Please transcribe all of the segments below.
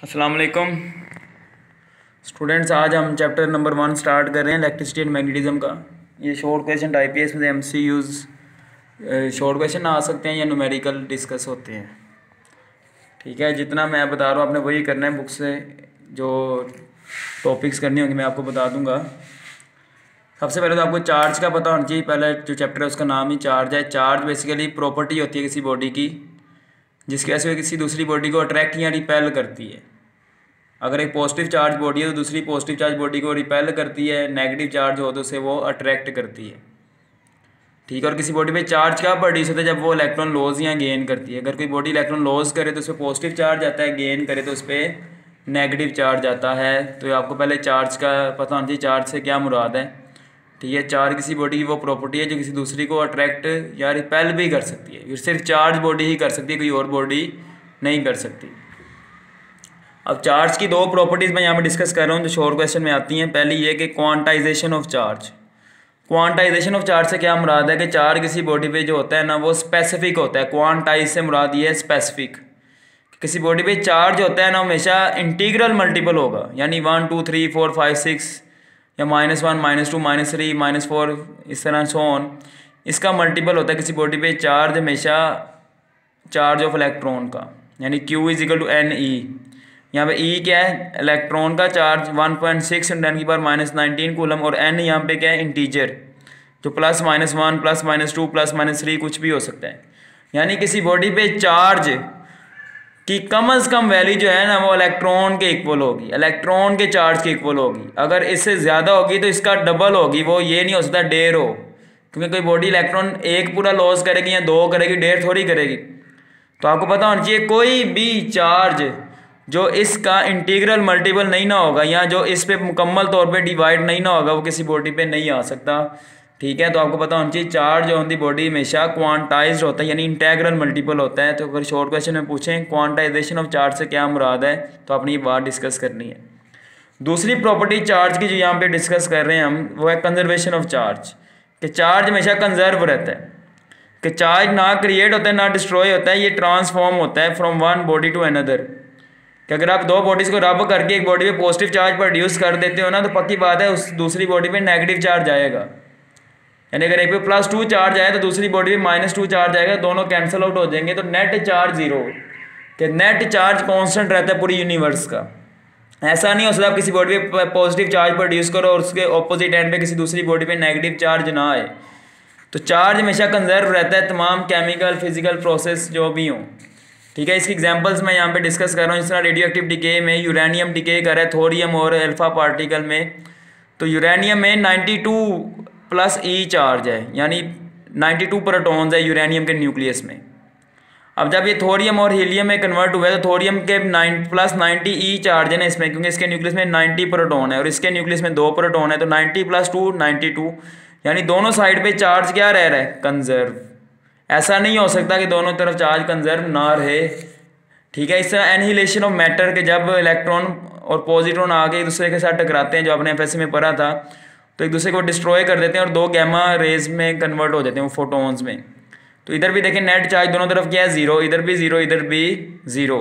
अस्सलाम वालेकुम स्टूडेंट्स। आज हम चैप्टर नंबर 1 स्टार्ट कर रहे हैं इलेक्ट्रिसिटी एंड मैग्नेटिज्म का। ये शॉर्ट क्वेश्चन टाइप है, इसमें MCQs शॉर्ट क्वेश्चन आ सकते हैं या न्यूमेरिकल डिस्कस होते हैं। ठीक है, जितना मैं बता रहा हूँ आपने वही करना है। बुक से जो टॉपिक्स करनी होंगी मैं आपको बता दूंगा। सबसे पहले तो आपको चार्ज का पता होना चाहिए। पहला जो चैप्टर है उसका नाम ही चार्ज है। चार्ज बेसिकली प्रॉपर्टी होती है किसी बॉडी की जिसकी वजह से किसी दूसरी बॉडी को अट्रैक्ट या रिपेल करती है। अगर एक पॉजिटिव चार्ज बॉडी है तो दूसरी पॉजिटिव चार्ज बॉडी को रिपेल करती है, नेगेटिव चार्ज हो तो उसे वो अट्रैक्ट करती है। ठीक है, और किसी बॉडी पे चार्ज क्या प्रोड्यूस होता है जब वो इलेक्ट्रॉन लॉस या गेन करती है। अगर कोई बॉडी इलेक्ट्रॉन लॉस करे तो उस पर पॉजिटिव चार्ज आता है, गेन करे तो उस पर नेगेटिव चार्ज आता है। तो आपको पहले चार्ज का पता होना चाहिए, चार्ज से क्या मुराद है। ठीक है, चार्ज किसी बॉडी की वो प्रॉपर्टी है जो किसी दूसरी को अट्रैक्ट या रिपेल भी कर सकती है। फिर सिर्फ चार्ज बॉडी ही कर सकती है, कोई और बॉडी नहीं कर सकती। अब चार्ज की दो प्रॉपर्टीज़ मैं यहाँ पर डिस्कस कर रहा हूँ जो शॉर्ट क्वेश्चन में आती हैं। पहली ये कि quantization of charge. Quantization of charge से क्या मुराद है कि चार्ज किसी बॉडी पे जो होता है ना वो स्पेसिफिक होता है। क्वांटाइज से मुराद ये है स्पेसिफिक। किसी बॉडी पे चार्ज होता है ना हमेशा इंटीग्रल मल्टीपल होगा, यानी 1 2 3 4 5 6 या -1 -2 -3 -4 इस तरह सो ऑन। इसका मल्टीपल होता है किसी बॉडी पे चार्ज हमेशा चार्ज ऑफ इलेक्ट्रॉन का, यानी Q = NE। यहाँ पे E क्या है, इलेक्ट्रॉन का चार्ज 1.6 × 10⁻⁻19 कूलम, और N यहाँ पे क्या है, इंटीजर जो +-1 +-2 +-3 कुछ भी हो सकता है। यानी किसी बॉडी पे चार्ज की कम से कम वैल्यू जो है ना वो इलेक्ट्रॉन के इक्वल होगी, इलेक्ट्रॉन के चार्ज के इक्वल होगी। अगर इससे ज़्यादा होगी तो इसका डबल होगी। वो ये नहीं हो सकता डेढ़ हो, क्योंकि कोई बॉडी इलेक्ट्रॉन एक पूरा लॉस करेगी या 2 करेगी, डेढ़ थोड़ी करेगी। तो आपको पता होना चाहिए कोई भी चार्ज जो इसका इंटीग्रल मल्टीपल नहीं ना होगा या जो इस पे मुकम्मल तौर पे डिवाइड नहीं ना होगा वो किसी बॉडी पे नहीं आ सकता। ठीक है, तो आपको पता होना चाहिए चार्ज जो होती बॉडी हमेशा क्वांटाइज्ड होता है, यानी इंटीग्रल मल्टीपल होता है। तो अगर शॉर्ट क्वेश्चन में पूछें क्वांटाइजेशन ऑफ चार्ज से क्या मुराद है तो आपने ये बात डिस्कस करनी है। दूसरी प्रॉपर्टी चार्ज की जो यहाँ पे डिस्कस कर रहे हैं हम वो है कंजर्वेशन ऑफ चार्ज। कि चार्ज हमेशा कंजर्व रहता है, कि चार्ज ना क्रिएट होता है ना डिस्ट्रॉय होता है, ये ट्रांसफॉर्म होता है from one body to another. कि अगर आप दो बॉडीज़ को रब करके एक बॉडी पे पॉजिटिव चार्ज प्रोड्यूस कर देते हो ना तो पक्की बात है उस दूसरी बॉडी पे नेगेटिव चार्ज आएगा। यानी अगर एक पे +2 चार्ज आए तो दूसरी बॉडी पे -2 चार्ज आएगा, दोनों कैंसिल आउट हो जाएंगे तो नेट चार्ज 0। कि नेट चार्ज कांस्टेंट रहता है पूरी यूनिवर्स का। ऐसा नहीं हो सकता आप किसी बॉडी पे पॉजिटिव चार्ज प्रोड्यूस करो और उसके ऑपोजिट एंड पे किसी दूसरी बॉडी पे नेगेटिव चार्ज ना आए। तो चार्ज हमेशा कंजर्व रहता है तमाम केमिकल फिजिकल प्रोसेस जो भी हों। ठीक है, इसकी एग्जांपल्स मैं यहाँ पे डिस्कस कर रहा हूँ। जिस तरह रेडियो एक्टिव डिके में यूरेनियम डिके कर रहा है थोरियम और अल्फा पार्टिकल में। तो यूरेनियम में 92+E चार्ज है, यानी 92 प्रोटॉन्स है यूरेनियम के न्यूक्लियस में। अब जब ये थोरियम और हीलियम में कन्वर्ट हुआ है तो थोरियम के +90E चार्ज है ना इसमें, क्योंकि इसके न्यूक्लियस में 90 प्रोटॉन है और इसके न्यूक्लियस में 2 प्रोटॉन है। तो 90+2 92, यानी दोनों साइड पे चार्ज क्या रह रहा है, कंजर्व। ऐसा नहीं हो सकता कि दोनों तरफ चार्ज कंजर्व ना रहे। ठीक है, इस तरह एनहिलेशन ऑफ मैटर के जब इलेक्ट्रॉन और पॉजिट्रॉन आके एक दूसरे के साथ टकराते हैं, जो आपने FSC में पढ़ा था, तो एक दूसरे को डिस्ट्रॉय कर देते हैं और 2 गैमा रेज में कन्वर्ट हो जाते हैं वो फोटोन्स में। तो इधर भी देखें नेट चार्ज दोनों तरफ क्या है, 0, इधर भी 0 इधर भी 0।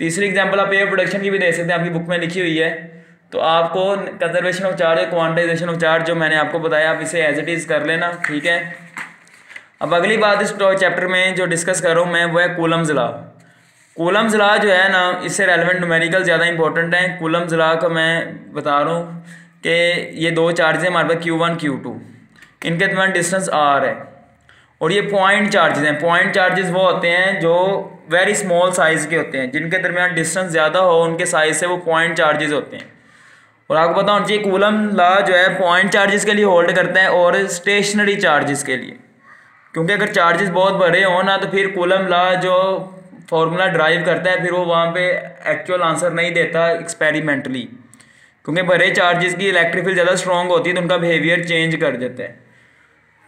तीसरी एग्जाम्पल आप एयर प्रोडक्शन की भी दे सकते हैं, आपकी बुक में लिखी हुई है। तो आपको कंजर्वेशन ऑफ चार्ज और क्वांटाइजेशन ऑफ चार्ज जो मैंने आपको बताया आप इसे एज इट इज़ कर लेना। ठीक है, अब अगली बात इस चैप्टर में जो डिस्कस कर रहा हूँ मैं वो है कूलम्स लॉ। कूलम्स लॉ जो है ना इससे रेलेवेंट न्यूमेरिकल ज़्यादा इंपॉर्टेंट है। कूलम्स लॉ का मैं बता रहा हूँ कि ये 2 चार्जेस हैं हमारे पास Q1 Q2, इनके दरमियान डिस्टेंस R है और ये पॉइंट चार्जेस हैं। पॉइंट चार्जेस वो होते हैं जो वेरी स्मॉल साइज़ के होते हैं, जिनके दरमियान डिस्टेंस ज़्यादा हो उनके साइज़ से वो पॉइंट चार्जेस होते हैं। और आपको पता होना चाहिए कूलम लॉ जो है पॉइंट चार्जेस के लिए होल्ड करता है और स्टेशनरी चार्जेस के लिए। क्योंकि अगर चार्जेस बहुत बड़े हों ना तो फिर कूलम लॉ जो फॉर्मूला ड्राइव करता है फिर वो वहाँ पे एक्चुअल आंसर नहीं देता एक्सपेरिमेंटली, क्योंकि बड़े चार्जेस की इलेक्ट्रिक फील्ड ज़्यादा स्ट्रॉन्ग होती है तो उनका बिहेवियर चेंज कर देता है।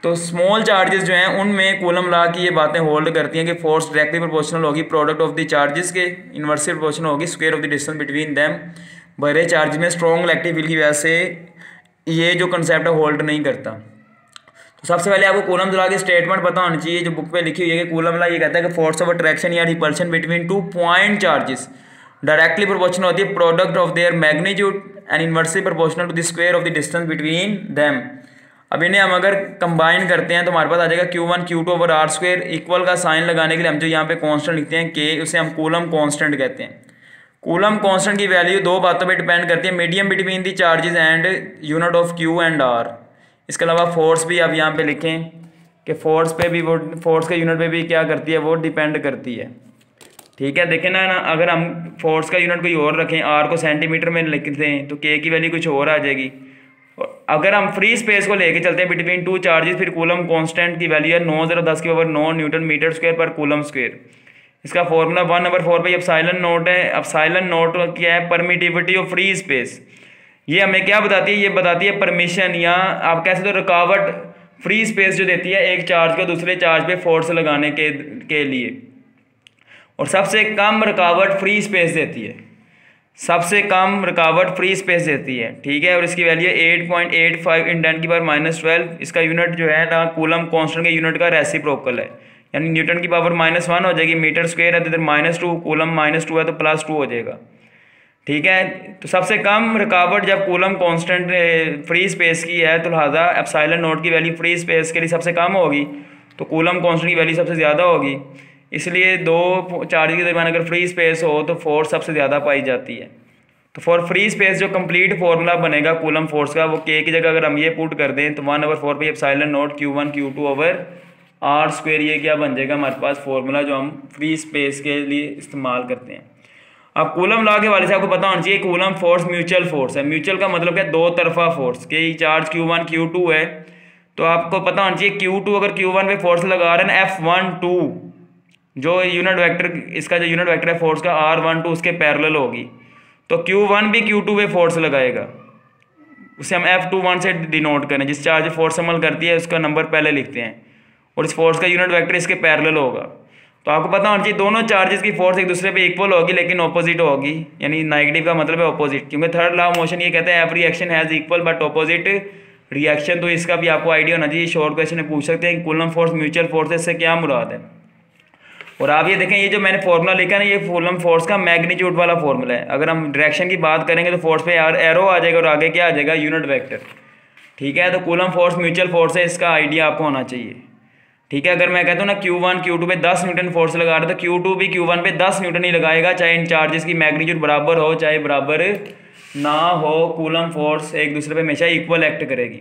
तो स्मॉल चार्जेस जो हैं उनमें कूलम लॉ की ये बातें होल्ड करती हैं कि फोर्स डायरेक्टली प्रोपोर्शनल होगी प्रोडक्ट ऑफ द चार्जेस के, इन्वर्सली प्रोपोर्शनल होगी square of the distance between them. बड़े चार्ज में स्ट्रॉन्ग इलेक्ट्रिक फील्ड की वजह से ये जो कंसेप्ट है होल्ड नहीं करता। तो सबसे पहले आपको कूलम लॉ की स्टेटमेंट पता होनी चाहिए जो बुक पे लिखी हुई है कि कूलम लॉ ये कहता है कि फोर्स ऑफ अट्रैक्शन या repulsion between 2 point charges directly proportional होती है product of their magnitude and inversely proportional to the square of the distance between them. अब इन्हें हम अगर कंबाइन करते हैं तो हमारे पास आ जाएगा Q1 Q2 over R square. Equal का साइन लगाने के लिए हम जो यहाँ पे कांस्टेंट लिखते हैं K, उसे हम कूलम कांस्टेंट कहते हैं। कूलम कांस्टेंट की वैल्यू दो बातों पे डिपेंड करती है, medium between the charges and unit of Q and R। इसके अलावा फोर्स भी आप यहाँ पे लिखें कि फोर्स पे भी वो, फोर्स के यूनिट पे भी क्या करती है, वो डिपेंड करती है। ठीक है, देखें ना अगर हम फोर्स का यूनिट कोई और रखें, R को सेंटीमीटर में लिखते हैं तो K की वैल्यू कुछ और आ जाएगी। अगर हम फ्री स्पेस को लेके चलते हैं बिटवीन टू चार्जेस, फिर कूलम कांस्टेंट की वैल्यू है 9×10⁻9 न्यूटन मीटर स्क्वायर पर कूलम स्क्वायर। इसका फॉर्मूला 1/4 एप्सिलॉन नॉट है। एप्सिलॉन नॉट क्या है, परमिटिविटी ऑफ फ्री स्पेस। ये हमें क्या बताती है, ये बताती है परमिशन, या आप कह सकते हो रुकावट, फ्री स्पेस जो देती है एक चार्ज को दूसरे चार्ज पे फोर्स लगाने के लिए। और सबसे कम रुकावट फ्री स्पेस देती है, सबसे कम रुकावट फ्री स्पेस देती है। ठीक है, और इसकी वैल्यू 8.85 × 10⁻12। इसका यूनिट जो है ना कूलम कांस्टेंट के यूनिट का रेसिप्रोकल है, यानी न्यूटन की पावर -1 हो जाएगी। मीटर स्क्वायर है तो इधर -2, कूलम -2 है तो +2 हो जाएगा। ठीक है, तो सबसे कम रुकावट जब कूलम कांस्टेंट फ्री स्पेस की है तो लिहाजा एप्सिलॉन नॉट की वैल्यू फ्री स्पेस के लिए सबसे कम होगी, तो कूलम कांस्टेंट की वैल्यू सबसे ज़्यादा होगी। इसलिए दो चार्ज के दरमियान अगर फ्री स्पेस हो तो फोर्स सबसे ज़्यादा पाई जाती है। तो फॉर फ्री स्पेस जो कंप्लीट फार्मूला बनेगा कूलम फोर्स का, वो K की जगह अगर हम ये पुट कर दें तो 1/4 epsilon not Q1 Q2 over R square, ये क्या बन जाएगा हमारे पास फार्मूला जो हम फ्री स्पेस के लिए इस्तेमाल करते हैं। अब कूलम लॉ के वाले से आपको पता होना चाहिए कूलम फोर्स म्यूचुअल फोर्स है। म्यूचुअल का मतलब क्या, दो तरफा फोर्स के चार्ज Q1 Q2 है तो आपको पता होना चाहिए Q2 अगर Q1 पे फोर्स लगा रहे हैं F12, जो यूनिट वेक्टर, इसका जो यूनिट वेक्टर है फोर्स का R12 उसके पैरेलल होगी, तो Q1 भी Q2 पे फोर्स लगाएगा, उसे हम F21 से डिनोट करें। जिस चार्ज फोर्स अमल करती है उसका नंबर पहले लिखते हैं, और इस फोर्स का यूनिट वेक्टर इसके पैरेलल होगा। तो आपको पता होना चाहिए दोनों चार्जेस की फोर्स एक दूसरे पे इक्वल होगी लेकिन ऑपोजिट होगी, यानी नेगेटिव का मतलब है ऑपोजिट, क्योंकि थर्ड लॉ ऑफ मोशन ये कहता है every action has equal but opposite reaction. तो इसका भी आपको आइडिया होना चाहिए, शॉर्ट क्वेश्चन में पूछ सकते हैं कि कूलम फोर्स म्यूचुअल फोर्स से क्या मुराद है। और आप ये देखें, ये जो मैंने फॉर्मूला लिखा है ना, ये कूलम फोर्स का मैग्नीट्यूड वाला फॉर्मूला है। अगर हम डायरेक्शन की बात करेंगे तो फोर्स पे एरो आ जाएगा और आगे क्या आ जाएगा, यूनिट वेक्टर। ठीक है, तो कूलम फोर्स म्यूचुअल फोर्स है, इसका आइडिया आपको होना चाहिए। ठीक है, अगर मैं कहता हूँ ना Q1 Q2 पे 10 न्यूटन फोर्स लगा रहा है तो Q2 भी Q1 पे 10 न्यूटन ही लगाएगा, चाहे इन चार्जेस की मैग्नीट्यूड बराबर हो चाहे बराबर ना हो। कूलम फोर्स एक दूसरे पे हमेशा इक्वल एक्ट करेगी।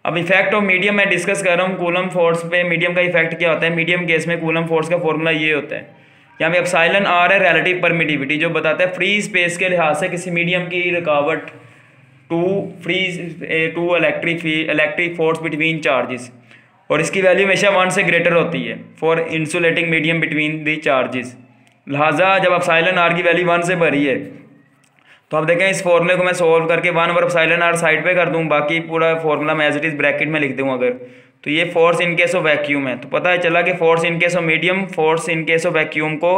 अब इफेक्ट ऑफ मीडियम मैं डिस्कस कर रहा हूँ, कूलम फोर्स पे मीडियम का इफेक्ट क्या होता है। मीडियम केस में कूलम फोर्स का फॉर्मूला ये होता है, यहाँ पे एप्सिलॉन R है रिलेटिव परमिटिविटी, जो बताता है फ्री स्पेस के लिहाज से किसी मीडियम की रुकावट to electric force between charges, और इसकी वैल्यू हमेशा 1 से ग्रेटर होती है for insulating medium between the charges. लिहाजा जब एप्सिलॉन R की वैल्यू 1 से भरी है तो आप देखें इस फॉर्मूले को मैं सोल्व करके 1/εr साइड पे कर दूं, बाकी पूरा फॉर्मूला मैं एज इट इज़ ब्रैकेट में लिख दूं अगर, तो ये force in case of vacuum है। तो पता है चला कि force in case of medium, force in case of vacuum को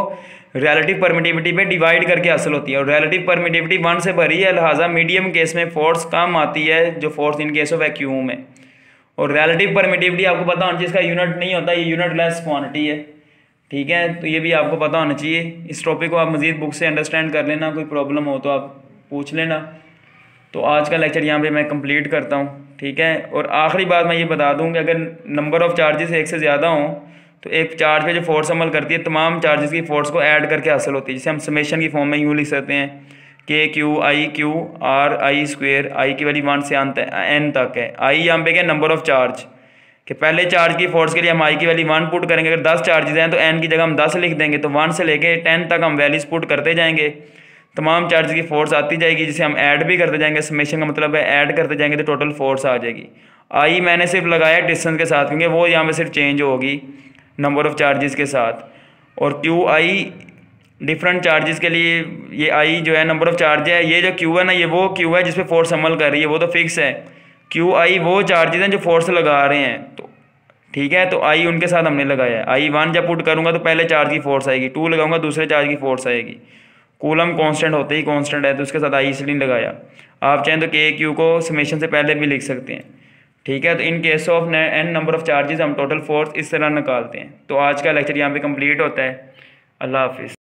रिलेटिव परमिटिविटी पे डिवाइड करके हासिल होती है, और रिलेटिव परमिटिविटी 1 से भरी है, लिहाजा मीडियम केस में फोर्स कम आती है जो force in case of vacuum है। और रिलेटिव परमिटिविटी आपको पता होना चाहिए, इसका यूनिट नहीं होता, ये यूनिट लेस क्वांटिटी है। ठीक है, तो ये भी आपको पता होना चाहिए। इस टॉपिक को आप मज़ीद बुक से अंडरस्टैंड कर लेना, कोई प्रॉब्लम हो तो आप पूछ लेना। तो आज का लेक्चर यहाँ पे मैं कंप्लीट करता हूँ। ठीक है, और आखिरी बात मैं ये बता दूँ कि अगर नंबर ऑफ़ चार्जेस एक से ज़्यादा हों तो एक चार्ज पे जो फोर्स अमल करती है तमाम चार्जेस की फोर्स को ऐड करके हासिल होती है, जिसे हम समेशन की फॉर्म में यूँ लिख सकते हैं KQI आई की वैल्यू 1 से n तक है। आई यहाँ पे क्या, नंबर ऑफ़ चार्ज, कि पहले चार्ज की फोर्स के लिए हम आई की वैल्यू 1 पुट करेंगे। अगर 10 चार्जेस हैं तो n की जगह हम 10 लिख देंगे, तो 1 से लेके 10 तक हम वैल्यूज पुट करते जाएंगे, तमाम चार्ज की फोर्स आती जाएगी, जिसे हम ऐड भी करते जाएंगे। समेशन का मतलब है ऐड करते जाएंगे तो टोटल फोर्स आ जाएगी। आई मैंने सिर्फ लगाया डिस्टेंस के साथ, क्योंकि वो यहाँ पे सिर्फ चेंज होगी नंबर ऑफ़ चार्जेस के साथ। और QI डिफरेंट चार्जेस के लिए, ये आई जो है नंबर ऑफ़ चार्ज है, ये जो Q है ना, ये वो Q है जिस पे फोर्स अमल कर रही है, वो तो फिक्स है। QI वो चार्जेस हैं जो फोर्स लगा रहे हैं, तो ठीक है, तो आई उनके साथ हमने लगाया है। आई 1 जब पुट करूँगा तो पहले चार्ज की फोर्स आएगी, 2 लगाऊंगा दूसरे चार्ज की फोर्स आएगी। कूलम कांस्टेंट होते ही कांस्टेंट है तो उसके साथ आई इसलिए लगाया। आप चाहें तो KQ को समेशन से पहले भी लिख सकते हैं। ठीक है, तो in case of n number of charges हम टोटल फोर्स इस तरह निकालते हैं। तो आज का लेक्चर यहाँ पे कंप्लीट होता है। अल्लाह हाफिज़।